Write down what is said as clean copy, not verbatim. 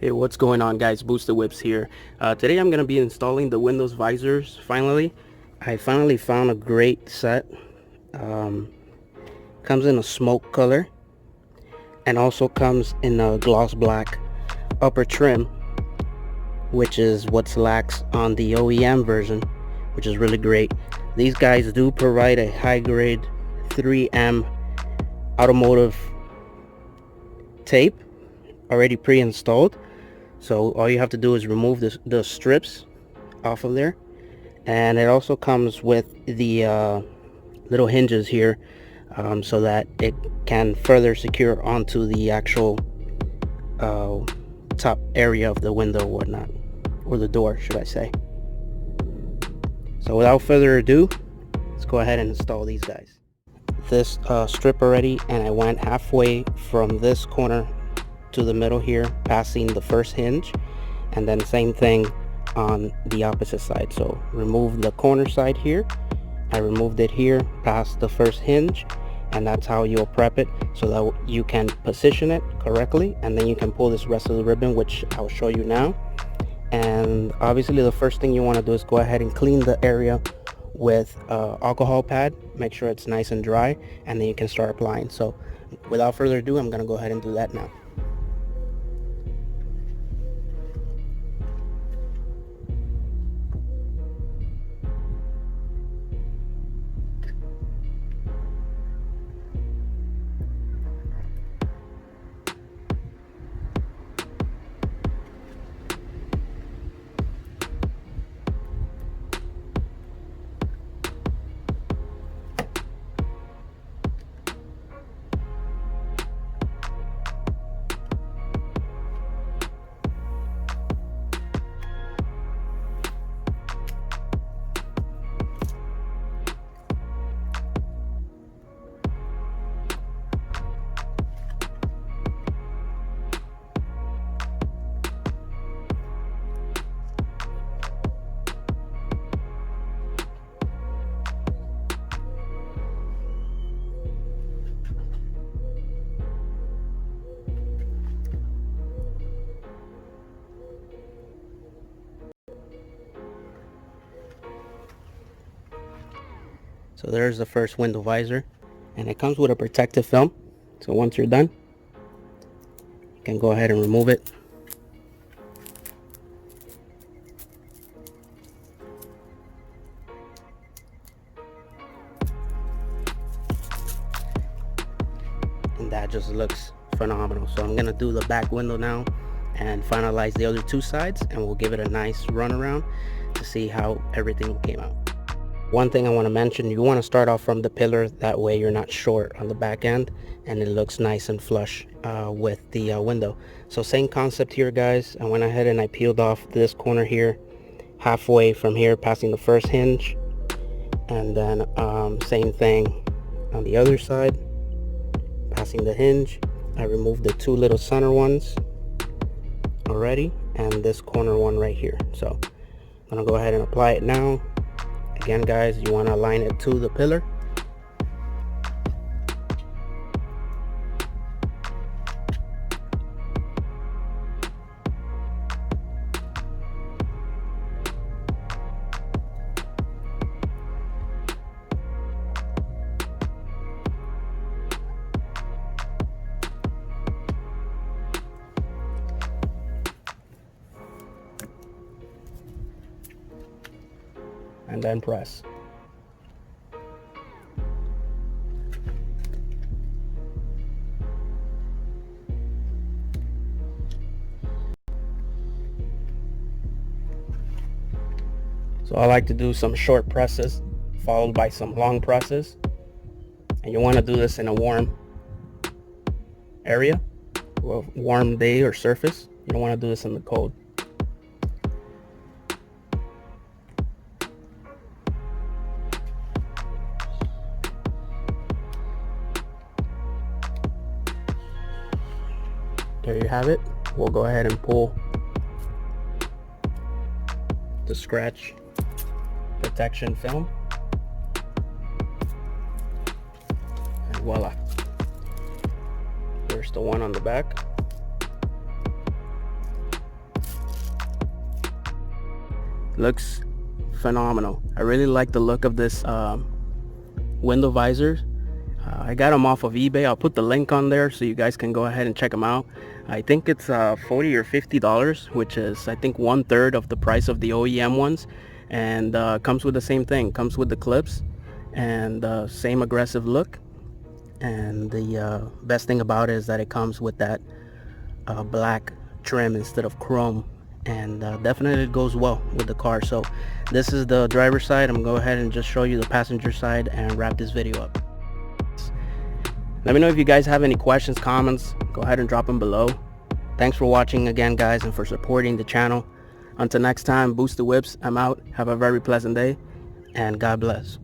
Hey, what's going on, guys? Booster Whips here. Today I'm going to be installing the Windows visors. I finally found a great set. Comes in a smoke color and also comes in a gloss black upper trim, which is what's lacks on the OEM version, which is really great. These guys do provide a high grade 3M automotive tape already pre-installed. So all you have to do is remove the strips off of there, and it also comes with the little hinges here, so that it can further secure onto the actual top area of the window or whatnot, or the door should I say. So without further ado, let's go ahead and install these guys. This strip already, and I went halfway from this corner to the middle here, passing the first hinge, and then same thing on the opposite side. So remove the corner side here, I removed it here past the first hinge, and that's how you'll prep it so that you can position it correctly, and then you can pull this rest of the ribbon, which I'll show you now. And obviously the first thing you want to do is go ahead and clean the area with alcohol pad. Make sure it's nice and dry, and then you can start applying. So without further ado, I'm gonna go ahead and do that now. So there's the first window visor, and it comes with a protective film. So once you're done, you can go ahead and remove it. And that just looks phenomenal. So I'm gonna do the back window now and finalize the other two sides, and we'll give it a nice run around to see how everything came out. One thing I want to mention, you want to start off from the pillar, that way you're not short on the back end and it looks nice and flush with the window. So same concept here, guys. I went ahead and I peeled off this corner here, halfway from here, passing the first hinge, and then same thing on the other side, passing the hinge. I removed the two little center ones already, and this corner one right here. So I'm gonna go ahead and apply it now. Again, guys, you want to align it to the pillar. And then press. So I like to do some short presses followed by some long presses, and you want to do this in a warm area, or warm day or surface. You don't want to do this in the cold. There you have it. We'll go ahead and pull the scratch protection film, and voila, here's the one on the back. Looks phenomenal. I really like the look of this window visors. I got them off of eBay. I'll put the link on there so you guys can go ahead and check them out. I think it's $40 or $50, which is I think 1/3 of the price of the OEM ones, and comes with the same thing. Comes with the clips and same aggressive look. And the best thing about it is that it comes with that black trim instead of chrome, and definitely it goes well with the car. So this is the driver's side. I'm gonna go ahead and just show you the passenger side and wrap this video up. Let me know if you guys have any questions, comments. Go ahead and drop them below. Thanks for watching again, guys, and for supporting the channel. Until next time, Boost the Whips. I'm out. Have a very pleasant day, and God bless.